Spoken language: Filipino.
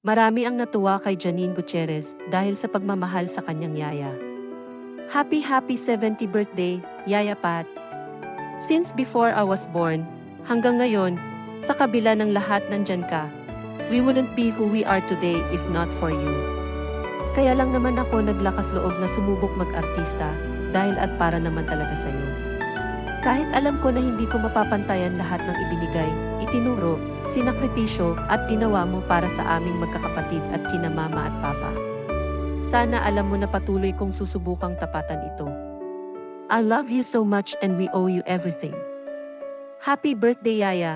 Marami ang natuwa kay Janine Gutierrez dahil sa pagmamahal sa kanyang yaya. Happy 70th birthday, Yaya Pat! Since before I was born, hanggang ngayon, sa kabila ng lahat nandyan ka. We wouldn't be who we are today if not for you. Kaya lang naman ako naglakas loob na sumubok mag-artista, dahil at para naman talaga sa'yo. Kahit alam ko na hindi ko mapapantayan lahat ng ibinigay, itinuro, sinakripisyo at ginawa mo para sa aming magkakapatid at kina mama at papa. Sana alam mo na patuloy kong susubukang tapatan ito. I love you so much and we owe you everything. Happy birthday, Yaya!